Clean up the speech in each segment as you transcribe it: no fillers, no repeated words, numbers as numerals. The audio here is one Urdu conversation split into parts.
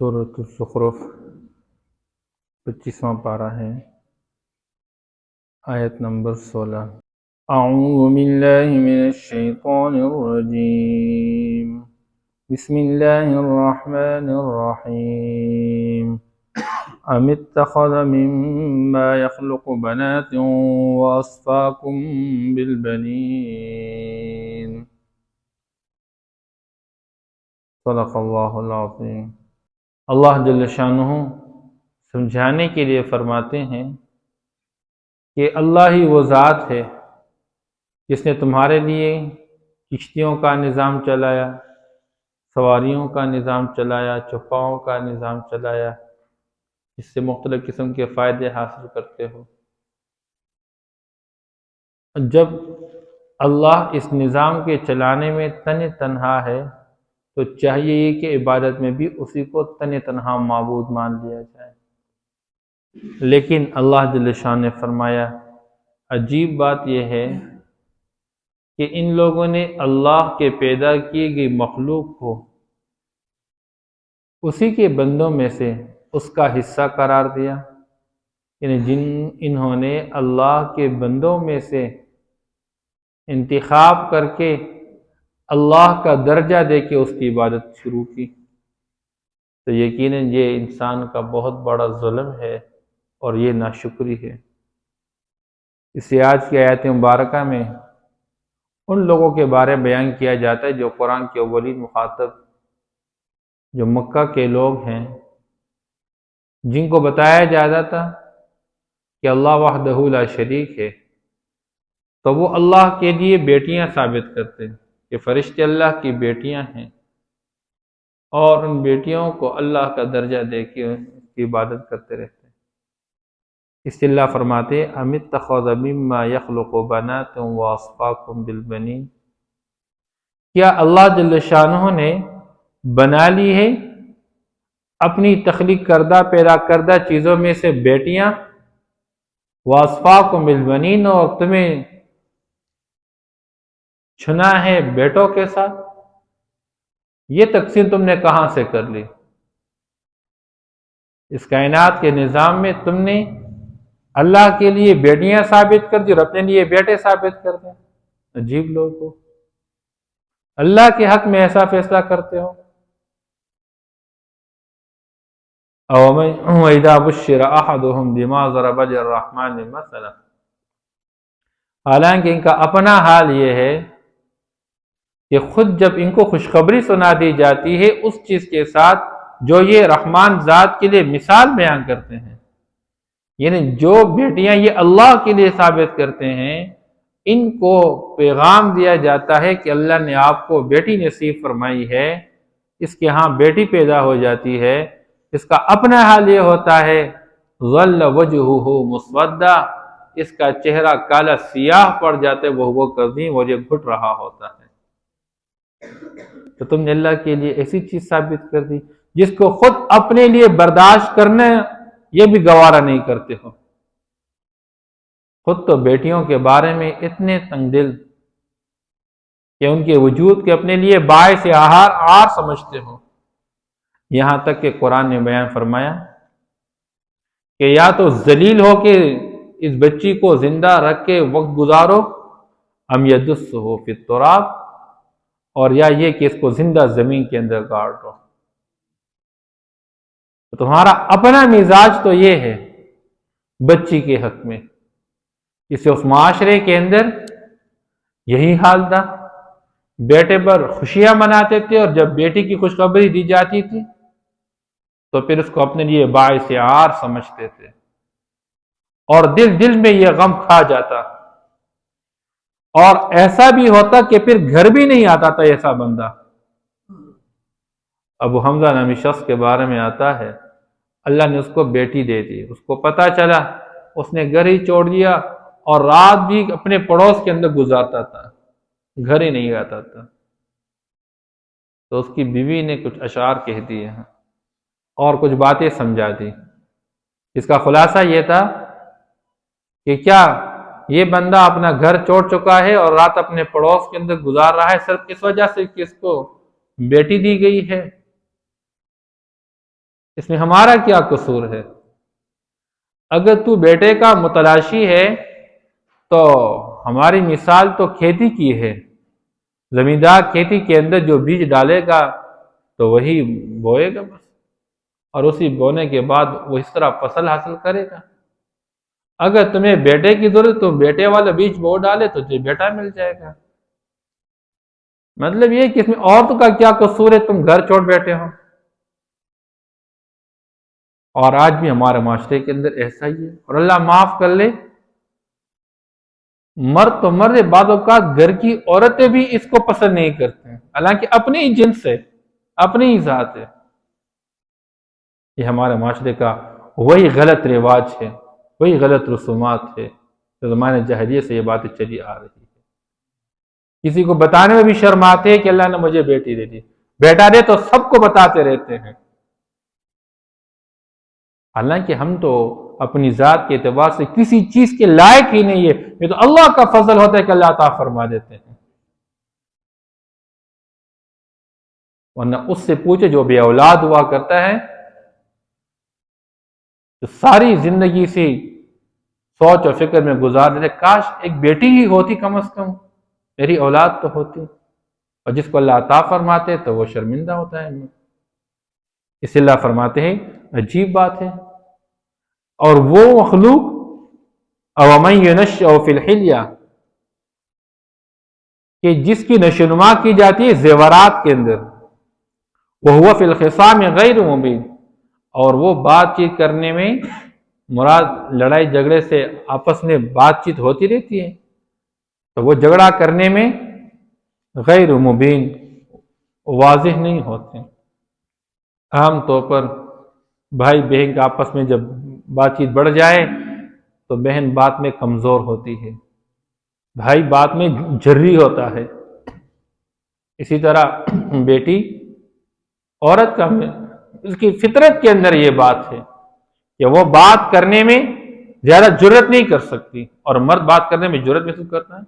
سورۃ الزخرف 25واں پارہ ہے، آیت نمبر 16۔ اعوذ باللہ من الشیطان الرجیم، بسم اللہ الرحمن الرحیم۔ ام اتخذ مما يخلق بنات واصفاکم بالبنین۔ صدق اللہ العظیم۔ اللہ جل شانہ سمجھانے کے لیے فرماتے ہیں کہ اللہ ہی وہ ذات ہے جس نے تمہارے لیے کشتیوں کا نظام چلایا، سواریوں کا نظام چلایا، چوپاؤں کا نظام چلایا، جس سے مختلف قسم کے فائدے حاصل کرتے ہو۔ جب اللہ اس نظام کے چلانے میں تنہا ہے تو چاہیے یہ کہ عبادت میں بھی اسی کو تنہا معبود مان لیا جائے۔ لیکن اللہ جل شان نے فرمایا، عجیب بات یہ ہے کہ ان لوگوں نے اللہ کے پیدا کیے گئی مخلوق کو اسی کے بندوں میں سے اس کا حصہ قرار دیا، یعنی انہوں نے اللہ کے بندوں میں سے انتخاب کر کے اللہ کا درجہ دے کے اس کی عبادت شروع کی، تو یقیناً یہ انسان کا بہت بڑا ظلم ہے اور یہ ناشکری ہے۔ اس سے آج کی آیت مبارکہ میں ان لوگوں کے بارے میں بیان کیا جاتا ہے جو قرآن کے اولین مخاطب جو مکہ کے لوگ ہیں، جن کو بتایا جاتا تھا کہ اللہ وحدہ لا شریک ہے، تو وہ اللہ کے لیے بیٹیاں ثابت کرتے ہیں کہ فرشتے اللہ کی بیٹیاں ہیں، اور ان بیٹیوں کو اللہ کا درجہ دے کے اس کی عبادت کرتے رہتے ہیں۔ اس سے اللہ فرماتے ہیں، ام اتخذ مما یخلق بنات واصفاکم بالبنین، کیا اللہ جل شانہ نے بنا لی ہے اپنی تخلیق کردہ پیدا کردہ چیزوں میں سے بیٹیاں، واصفاکم بالبنین، اور تمہیں چنا ہے بیٹوں کے ساتھ؟ یہ تقسیم تم نے کہاں سے کر لی؟ اس کائنات کے نظام میں تم نے اللہ کے لیے بیٹیاں ثابت کر دی اور اپنے لیے بیٹے ثابت کر دیں۔ عجیب لوگ ہو، اللہ کے حق میں ایسا فیصلہ کرتے ہو۔ وَإِذَا بُشِّرَ أَحَدُهُمْ بِمَا ضَرَبَ لِلرَّحْمَنِ مَثَلًا، حالانکہ ان کا اپنا حال یہ ہے کہ خود جب ان کو خوشخبری سنا دی جاتی ہے اس چیز کے ساتھ جو یہ رحمان ذات کے لیے مثال بیان کرتے ہیں، یعنی جو بیٹیاں یہ اللہ کے لیے ثابت کرتے ہیں، ان کو پیغام دیا جاتا ہے کہ اللہ نے آپ کو بیٹی نصیب فرمائی ہے، اس کے ہاں بیٹی پیدا ہو جاتی ہے، اس کا اپنا حال یہ ہوتا ہے ظل وجہہ مسودہ، اس کا چہرہ کالا سیاہ پڑ جاتے وہ کظیم، اور یہ گھٹ رہا ہوتا ہے۔ تو تم نے اللہ کے لیے ایسی چیز ثابت کر دی جس کو خود اپنے لیے برداشت کرنا یہ بھی گوارا نہیں کرتے ہو۔ خود تو بیٹیوں کے بارے میں اتنے تنگ دل کہ ان کے وجود کے اپنے لیے باعث آر سمجھتے ہو، یہاں تک کہ قرآن نے بیان فرمایا کہ یا تو ذلیل ہو کے اس بچی کو زندہ رکھ کے وقت گزارو، ام یدسہ فی التراب، اور یا یہ کہ اس کو زندہ زمین کے اندر گاڑ دو۔ تمہارا اپنا مزاج تو یہ ہے بچی کے حق میں، اسے اس معاشرے کے اندر یہی حال تھا، بیٹے پر خوشیاں مناتے تھے، اور جب بیٹی کی خوشخبری دی جاتی تھی تو پھر اس کو اپنے لیے باعث عار سمجھتے تھے، اور دل میں یہ غم کھا جاتا، اور ایسا بھی ہوتا کہ پھر گھر بھی نہیں آتا تھا ایسا بندہ۔ ابو حمزہ نامی شخص کے بارے میں آتا ہے، اللہ نے اس کو بیٹی دے دی، اس کو پتہ چلا، اس نے گھر ہی چھوڑ دیا، اور رات بھی اپنے پڑوس کے اندر گزارتا تھا، گھر ہی نہیں آتا تھا۔ تو اس کی بیوی نے کچھ اشعار کہہ دیے ہیں اور کچھ باتیں سمجھا دی، اس کا خلاصہ یہ تھا کہ کیا یہ بندہ اپنا گھر چھوڑ چکا ہے اور رات اپنے پڑوس کے اندر گزار رہا ہے صرف اس وجہ سے کہ اس کو بیٹی دی گئی ہے؟ اس میں ہمارا کیا قصور ہے؟ اگر تو بیٹے کا متلاشی ہے تو ہماری مثال تو کھیتی کی ہے، زمیندار کھیتی کے اندر جو بیج ڈالے گا تو وہی بوئے گا بس، اور اسی بونے کے بعد وہ اس طرح فصل حاصل کرے گا۔ اگر تمہیں بیٹے کی ضرورت تو بیٹے والا بیج بو ڈالے تو تجھے بیٹا مل جائے گا۔ مطلب یہ کہ اس میں عورت کا کیا قصور ہے، تم گھر چھوڑ بیٹھے ہو؟ اور آج بھی ہمارے معاشرے کے اندر ایسا ہی ہے، اور اللہ معاف کر لے، مرد تو مرد، بعض اوقات گھر کی عورتیں بھی اس کو پسند نہیں کرتے ہیں، حالانکہ اپنی ہی جنس ہے، اپنی ہی ذات ہے۔ یہ ہمارے معاشرے کا وہی غلط رواج ہے، وہی غلط رسومات ہے جو زمانے جاہلیت سے یہ باتیں چلی آ رہی ہے۔ کسی کو بتانے میں بھی شرم آتے ہے کہ اللہ نے مجھے بیٹی دے دی، بیٹا دے تو سب کو بتاتے رہتے ہیں، حالانکہ ہم تو اپنی ذات کے اعتبار سے کسی چیز کے لائق ہی نہیں ہے، یہ تو اللہ کا فضل ہوتا ہے کہ اللہ عطا فرما دیتے ہیں۔ ورنہ اس سے پوچھے جو بے اولاد ہوا کرتا ہے، جو ساری زندگی سے سوچ اور فکر میں گزار دیتے، کاش ایک بیٹی ہی ہوتی، کم از کم میری اولاد تو ہوتی، اور جس کو اللہ عطا فرماتے تو وہ شرمندہ ہوتا ہے۔ اس لیے اللہ فرماتے ہیں عجیب بات ہے، اور وہ مخلوق اومن ينشأ فی الحلیہ، کہ جس کی نشوونما کی جاتی ہے زیورات کے اندر، وہو فی الخصام غیر مبین، اور وہ بات چیت کرنے میں، مراد لڑائی جھگڑے سے آپس میں بات چیت ہوتی رہتی ہے، تو وہ جھگڑا کرنے میں غیر مبین، واضح نہیں ہوتے۔ عام طور پر بھائی بہن کے آپس میں جب بات چیت بڑھ جائے تو بہن بات میں کمزور ہوتی ہے، بھائی بات میں جری ہوتا ہے۔ اسی طرح بیٹی عورت کا، اس کی فطرت کے اندر یہ بات ہے کہ وہ بات کرنے میں زیادہ جرت نہیں کر سکتی، اور مرد بات کرنے میں جرت محسوس کرتا ہے۔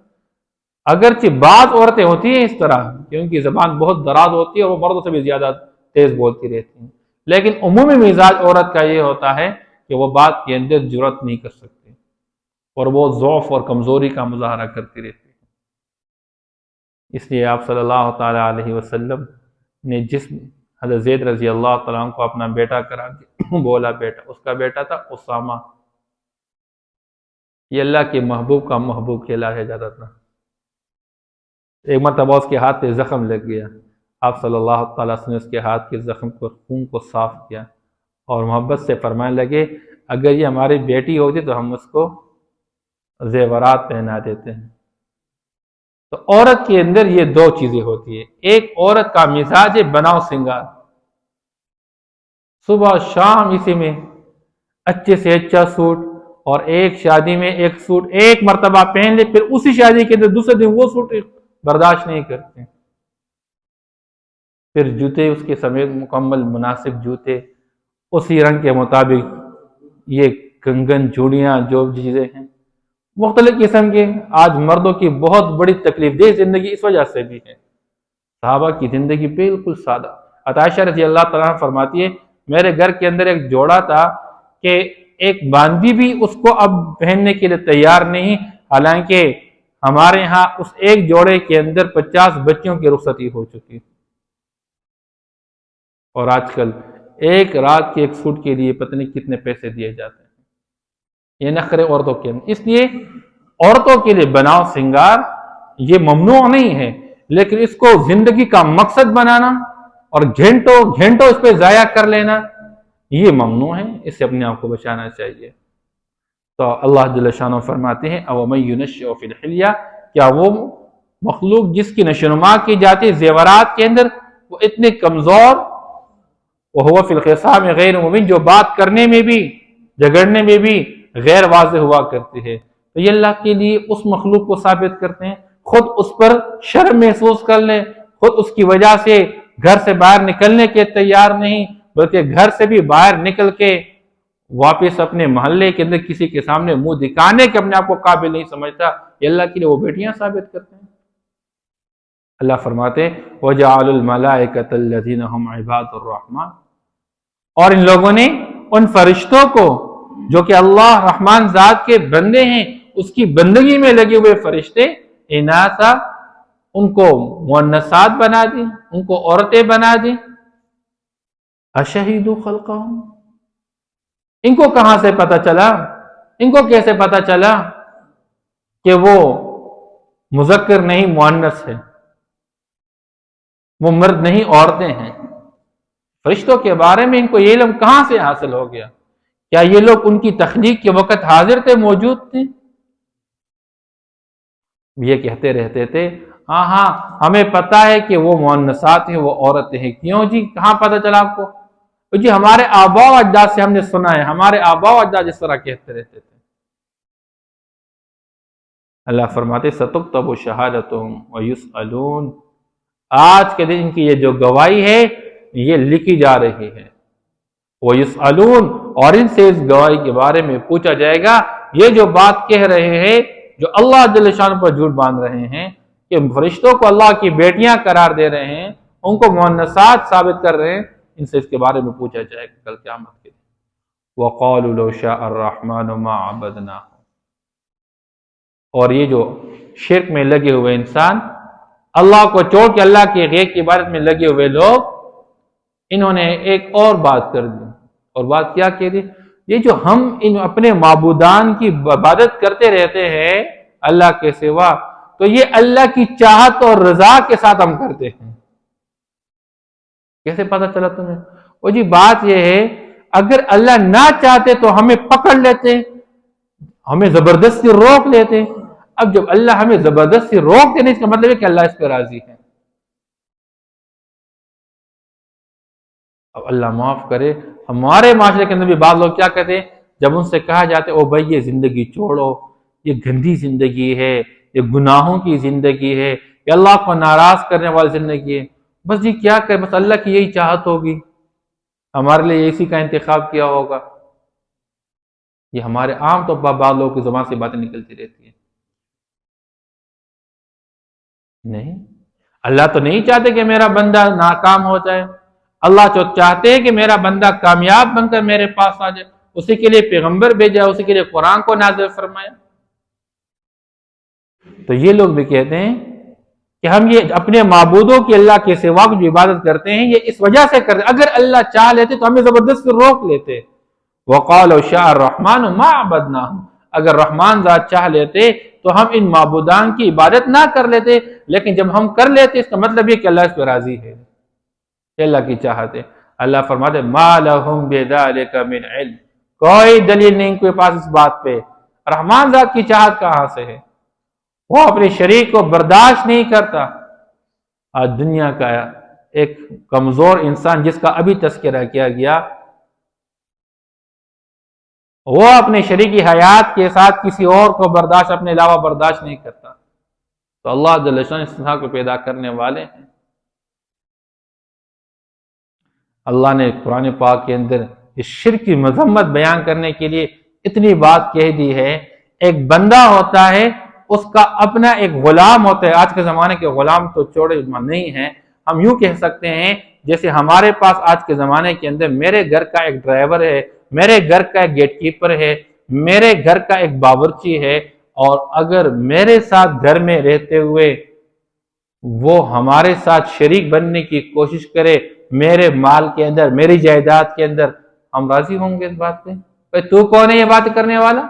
اگرچہ بعض عورتیں ہوتی ہیں اس طرح کہ ان کی زبان بہت دراز ہوتی ہے اور وہ مردوں سے بھی زیادہ تیز بولتی رہتی ہیں، لیکن عمومی مزاج عورت کا یہ ہوتا ہے کہ وہ بات کے اندر جرت نہیں کر سکتی، اور وہ ضعف اور کمزوری کا مظاہرہ کرتی رہتی ہے۔ اس لیے آپ صلی اللہ تعالی علیہ وسلم نے جس حضرت زید رضی اللہ تعالیٰ عنہ کو اپنا بیٹا قرار دیا، بولا بیٹا، اس کا بیٹا تھا اسامہ، یہ اللہ کے محبوب کا محبوب کہلایا جاتا تھا۔ ایک مرتبہ اس کے ہاتھ پہ زخم لگ گیا، آپ صلی اللہ تعالیٰ وسلم نے اس کے ہاتھ کے زخم کو، خون کو صاف کیا، اور محبت سے فرمانے لگے اگر یہ ہماری بیٹی ہوتی تو ہم اس کو زیورات پہنا دیتے ہیں۔ تو عورت کے اندر یہ دو چیزیں ہوتی ہیں، ایک عورت کا مزاج بناؤ سنگار، صبح شام اسی میں اچھے سے اچھا سوٹ، اور ایک شادی میں ایک سوٹ ایک مرتبہ پہن لے، پھر اسی شادی کے اندر دوسرے دن وہ سوٹ برداشت نہیں کرتے، پھر جوتے اس کے سمیت مکمل مناسب جوتے، اسی رنگ کے مطابق یہ کنگن چوڑیاں جو چیزیں ہیں مختلف قسم کے۔ آج مردوں کی بہت بڑی تکلیف دہ زندگی اس وجہ سے بھی ہے، صحابہ کی زندگی بالکل سادہ۔ عائشہ رضی اللہ تعالیٰ عنہ فرماتی ہے میرے گھر کے اندر ایک جوڑا تھا کہ ایک باندی بھی اس کو اب پہننے کے لیے تیار نہیں، حالانکہ ہمارے ہاں اس ایک جوڑے کے اندر 50 بچیوں کی رخصتی ہو چکی، اور آج کل ایک رات کے ایک سوٹ کے لیے پتہ نہیں کتنے پیسے دیے جاتے ہیں۔ یہ نخرے عورتوں کے اندر، اس لیے عورتوں کے لیے بناؤ سنگار یہ ممنوع نہیں ہے، لیکن اس کو زندگی کا مقصد بنانا اور گھنٹوں گھنٹوں اس پہ ضائع کر لینا یہ ممنوع ہے، اس سے اپنے آپ کو بچانا چاہیے۔ تو اللہ جل شانہ فرماتے ہیں اومن ينشأ فی الحلیہ، کیا وہ مخلوق جس کی نشوونما کی جاتی ہے زیورات کے اندر، وہ اتنے کمزور، وہو فی الخصام غیر مبین، جو بات کرنے میں بھی جھگڑنے میں بھی غیر واضح ہوا کرتی ہے، تو یہ اللہ کے لیے اس مخلوق کو ثابت کرتے ہیں، خود اس پر شرم محسوس کر لیں، خود اس کی وجہ سے گھر سے باہر نکلنے کے تیار نہیں، بلکہ گھر سے بھی باہر نکل کے واپس اپنے محلے کے اندر کسی کے سامنے منہ دکھانے کے اپنے آپ کو قابل نہیں سمجھتا، یہ اللہ کے لیے وہ بیٹیاں ثابت کرتے ہیں۔ اللہ فرماتے ہیں وَجَعَلُوا الْمَلَائِكَةَ الَّذِينَ هُمْ عِبَادُ الرَّحْمَنِ، اور ان لوگوں نے ان فرشتوں کو جو کہ اللہ رحمان ذات کے بندے ہیں اس کی بندگی میں لگے ہوئے فرشتے اناسا ان کو مؤنثات بنا دی، ان کو عورتیں بنا دی۔ اشہدوا خلقہم، ان کو کہاں سے پتہ چلا، ان کو کیسے پتہ چلا کہ وہ مذکر نہیں مؤنث ہے، وہ مرد نہیں عورتیں ہیں؟ فرشتوں کے بارے میں ان کو یہ علم کہاں سے حاصل ہو گیا؟ کیا یہ لوگ ان کی تخلیق کے وقت حاضر تھے، موجود تھے؟ یہ کہتے رہتے تھے ہاں ہمیں پتہ ہے کہ وہ مؤنثات ہیں، وہ عورتیں ہیں۔ کیوں جی، کہاں پتہ چلا آپ کو؟ جی ہمارے آباء و اجداد سے ہم نے سنا ہے، ہمارے آباء و اجداد اس طرح کہتے رہتے تھے۔ اللہ فرماتے ستکتب شہادتہم ویسألون، آج کے دن ان کی یہ جو گواہی ہے یہ لکھی جا رہی ہے۔ ویسألون، اور ان سے اس گواہی کے بارے میں پوچھا جائے گا۔ یہ جو بات کہہ رہے ہیں، جو اللہ جل شانہ پر جھوٹ باندھ رہے ہیں کہ فرشتوں کو اللہ کی بیٹیاں قرار دے رہے ہیں، ان کو مؤنثات ثابت کر رہے ہیں، ان سے اس کے بارے میں پوچھا جائے گا کل قیامت کے دن۔ وَقَالُوا لَوْ شَاءَ الرَّحْمَنُ مَا عَبَدْنَاهُ، اور یہ جو شرک میں لگے ہوئے انسان، اللہ کو چھوڑ کے اللہ کے غیر کی عبادت میں لگے ہوئے لوگ، انہوں نے ایک اور بات کر دی۔ اور بات کیا کہہ دی؟ یہ جو ہم ان اپنے معبودان کی عبادت کرتے رہتے ہیں اللہ کے سوا، تو یہ اللہ کی چاہت اور رضا کے ساتھ ہم کرتے ہیں۔ کیسے پتہ چلا تمہیں؟ وہ جی بات یہ ہے، اگر اللہ نہ چاہتے تو ہمیں پکڑ لیتے، ہمیں زبردستی روک لیتے۔ اب جب اللہ ہمیں زبردستی روک دینے، اس کا مطلب ہے کہ اللہ اس پہ راضی ہے۔ اب اللہ معاف کرے، ہمارے معاشرے کے اندر بھی بعض لوگ کیا کہتے ہیں، جب ان سے کہا جاتا ہے او بھائی یہ زندگی چھوڑو، یہ گندی زندگی ہے، یہ گناہوں کی زندگی ہے، یہ اللہ کو ناراض کرنے والی زندگی ہے، بس جی کیا کرے، بس اللہ کی یہی چاہت ہوگی، ہمارے لیے اسی کا انتخاب کیا ہوگا۔ یہ ہمارے عام طور پر بعض لوگوں کی زبان سے باتیں نکلتی رہتی ہیں۔ نہیں، اللہ تو نہیں چاہتے کہ میرا بندہ ناکام ہو جائے، اللہ تو چاہتے ہیں کہ میرا بندہ کامیاب بن کر میرے پاس آ جائے، اسی کے لیے پیغمبر بھیجا، اسی کے لیے قرآن کو نازل فرمایا۔ تو یہ لوگ بھی کہتے ہیں کہ ہم یہ اپنے معبودوں کی اللہ کے سوا جو عبادت کرتے ہیں یہ اس وجہ سے کرتے ہیں، اگر اللہ چاہ لیتے تو ہمیں زبردست روک لیتے۔ وَقَالُوا شَاءَ الرَّحْمَنُ مَا عَبَدْنَاهُمْ، اگر رحمان ذات چاہ لیتے تو ہم ان معبودان کی عبادت نہ کر لیتے، لیکن جب ہم کر لیتے اس کا مطلب یہ کہ اللہ اس پہ راضی ہے، یہ اللہ کی چاہت ہے۔ اللہ فرماتے مَا لَهُمْ بِذَلِكَ مِنْ عِلْمٍ، کوئی دلیل نہیں ان کے پاس اس بات پہ، رحمان ذات کی چاہت کہاں سے ہے؟ وہ اپنے شریک کو برداشت نہیں کرتا۔ آج دنیا کا ایک کمزور انسان جس کا ابھی تذکرہ کیا گیا، وہ اپنے شریکی حیات کے ساتھ کسی اور کو برداشت اپنے علاوہ برداشت نہیں کرتا، تو اللہ جل شانہ اس طرح کو پیدا کرنے والے ہیں۔ اللہ نے قرآن پاک کے اندر اس شرک کی مذمت بیان کرنے کے لیے اتنی بات کہہ دی ہے۔ ایک بندہ ہوتا ہے، اس کا اپنا ایک غلام ہوتا ہے۔ آج کے زمانے کے غلام تو چوڑے نہیں ہیں، ہم یوں کہہ سکتے ہیں جیسے ہمارے پاس آج کے زمانے کے اندر میرے گھر کا ایک ڈرائیور ہے، میرے گھر کا ایک گیٹ کیپر ہے، میرے گھر کا ایک باورچی ہے، اور اگر میرے ساتھ گھر میں رہتے ہوئے وہ ہمارے ساتھ شریک بننے کی کوشش کرے میرے مال کے اندر، میری جائیداد کے اندر، ہم راضی ہوں گے اس بات پہ؟ تو کون ہے یہ بات کرنے والا؟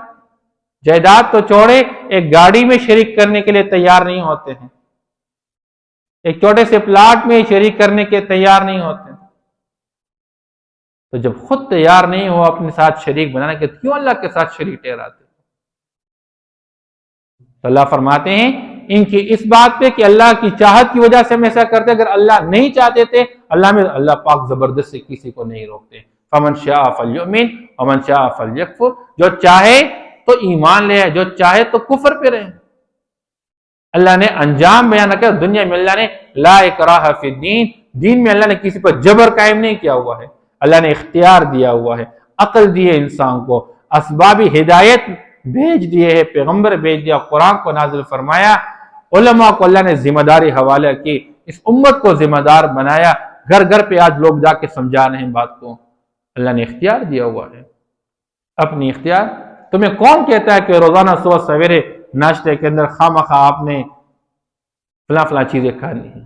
جائیداد تو چھوڑے، ایک گاڑی میں شریک کرنے کے لیے تیار نہیں ہوتے ہیں، ایک چھوٹے سے پلاٹ میں شریک کرنے کے تیار نہیں ہوتے۔ تو جب خود تیار نہیں ہو اپنے ساتھ شریک بنانے کے، کیوں اللہ کے ساتھ شریک ٹھہراتے؟ تو اللہ فرماتے ہیں ان کی اس بات پہ کہ اللہ کی چاہت کی وجہ سے ہم ایسا کرتے، اگر اللہ نہیں چاہتے تھے، اللہ پاک زبردست سے کسی کو نہیں روکتے۔ فمن شاء فلیؤمن ومن شاء فلیکفر، جو چاہے تو ایمان لے آئے، جو چاہے تو کفر پہ رہے۔ اللہ نے انجام بیان کیا، دنیا میں اللہ نے لا اکراہ فی الدین، دین میں اللہ نے کسی پر جبر قائم نہیں کیا ہوا ہے، اللہ نے اختیار دیا ہوا ہے، عقل دی ہے انسان کو، اسباب ہدایت بھیج دیے ہے، پیغمبر بھیج دیا، قرآن کو نازل فرمایا، علماء کو اللہ نے ذمہ داری حوالہ کی، اس امت کو ذمہ دار بنایا، گھر گھر پہ آج لوگ جا کے سمجھا رہے ہیں بات کو۔ اللہ نے اختیار دیا ہوا ہے، اپنی اختیار۔ تمہیں کون کہتا ہے کہ روزانہ صبح سویرے ناشتے کے اندر خواہ آپ نے فلاں فلاں چیزیں کھانی ہیں؟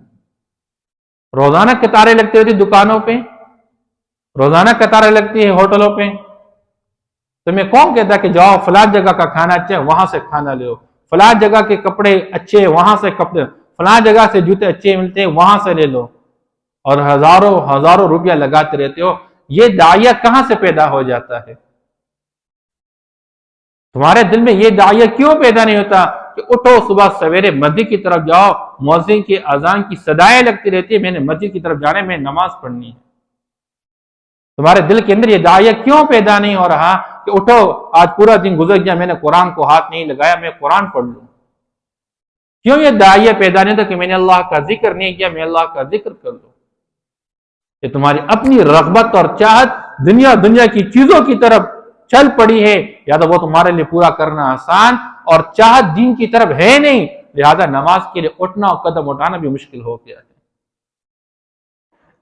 روزانہ قطاریں لگتی ہوتی دکانوں پہ، روزانہ قطاریں لگتی ہے ہوٹلوں پہ، تمہیں کون کہتا ہے کہ جاؤ فلاں جگہ کا کھانا اچھا ہے وہاں سے کھانا لے لو، فلاں جگہ کے کپڑے اچھے وہاں سے کپڑے، فلاں جگہ سے جوتے اچھے ملتے ہیں وہاں سے لے لو، اور ہزاروں ہزاروں روپیہ لگاتے رہتے ہو؟ یہ داعیہ کہاں سے پیدا ہو جاتا ہے؟ تمہارے دل میں یہ داعیہ کیوں پیدا نہیں ہوتا کہ اٹھو صبح سویرے مسجد کی طرف جاؤ، مؤذن کی اذان کی صدائیں لگتی رہتی ہے، میں نے مسجد کی طرف جانے میں نماز پڑھنی ہے؟ تمہارے دل کے اندر یہ داعیہ کیوں پیدا نہیں ہو رہا کہ اٹھو آج پورا دن گزر گیا، میں نے قرآن کو ہاتھ نہیں لگایا، میں قرآن پڑھ لوں؟ کیوں یہ داعیہ پیدا نہیں تھا کہ میں نے اللہ کا ذکر نہیں کیا، میں اللہ کا ذکر کر لوں؟ کہ تمہاری اپنی رغبت اور چاہت دنیا کی چیزوں کی طرف چل پڑی ہے، یا تو وہ تمہارے لیے پورا کرنا آسان، اور چاہت دین کی طرف ہے نہیں، لہذا نماز کے لیے اٹھنا اور قدم اٹھانا بھی مشکل ہو گیا ہے۔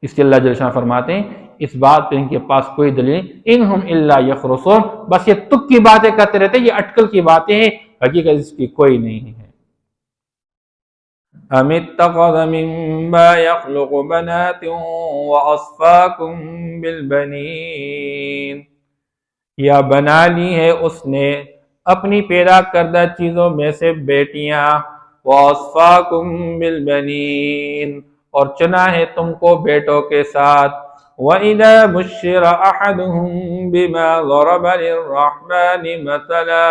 اس لیے اللہ جل شانہ فرماتے ہیں اس بات پہ ان کے پاس کوئی دلیل انہم الا یخرصون، بس یہ تک کی باتیں کرتے رہتے، یہ اٹکل کی باتیں ہیں، حقیقت اس کی کوئی نہیں ہے۔ ام اتخذ مما يخلق بنات واصفاكم بالبنين، یا بنا لی ہے اس نے اپنی پیدا کردہ چیزوں میں سے بیٹیاں، واصفاكم بالبنين، اور چنا ہے تم کو بیٹوں کے ساتھ، وَإِذَا بُشِّرَ أَحَدُهُم بِمَا ضَرَبَ لِلرَّحْمَنِ مَثَلًا،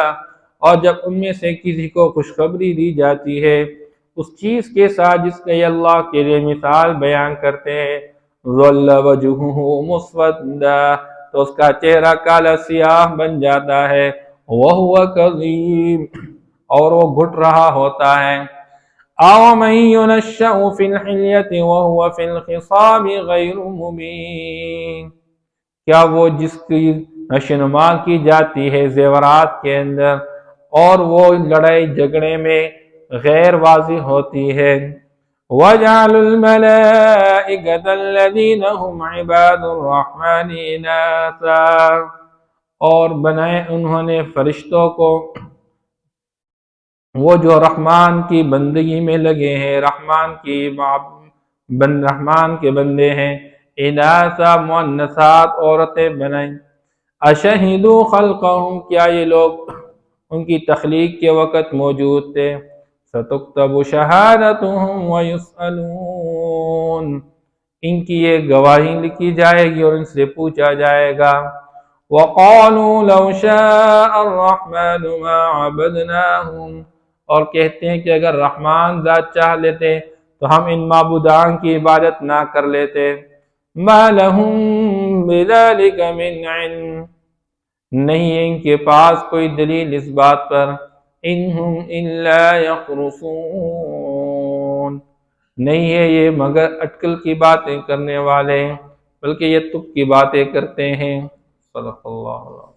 اور جب ان میں سے کسی کو خوشخبری دی جاتی ہے اس چیز کے ساتھ جس کے اللہ کے لیے مثال بیان کرتے ہیں، ظَلَّ وَجْهُهُ مُسْوَدًّا، تو اس کا چہرہ کالا سیاہ بن جاتا ہے، وَهُوَ كَظِيمٌ، اور وہ گھٹ رہا ہوتا ہے، أَوْ مَن يُنَشَّأُ فِي الْحِلْيَةِ وَهُوَ فِي الْخِصَامِ غَيْرُ مُبِينٍ، کیا وہ جس کی نشوونما کی جاتی ہے زیورات کے اندر اور وہ لڑائی جھگڑے میں غیر واضح ہوتی ہے، وَجَعَلُوا الْمَلَائِكَةَ الَّذِينَ هُمْ عِبَادُ الرَّحْمَنِ إِنَاثًا، اور بنائے انہوں نے فرشتوں کو وہ جو رحمان کی بندگی میں لگے ہیں، رحمان کے بندے ہیں، اناسا مؤنثات عورتیں بنائیں، اشہدوا خلقہم، کیا یہ لوگ ان کی تخلیق کے وقت موجود تھے، ستکتب شہادتہم ویسألون، ان کی یہ گواہی لکھی جائے گی اور ان سے پوچھا جائے گا، وقالوا لو شاء الرحمن ما عبدناہم، اور کہتے ہیں کہ اگر رحمان ذات چاہ لیتے تو ہم ان معبودان کی عبادت نہ کر لیتے، ما لہم بذلک من علم، نہیں ہے ان کے پاس کوئی دلیل اس بات پر، انہم الا یخرصون، نہیں ہے یہ مگر اٹکل کی باتیں کرنے والے، بلکہ یہ تک کی باتیں کرتے ہیں۔ صدق اللہ علیہ۔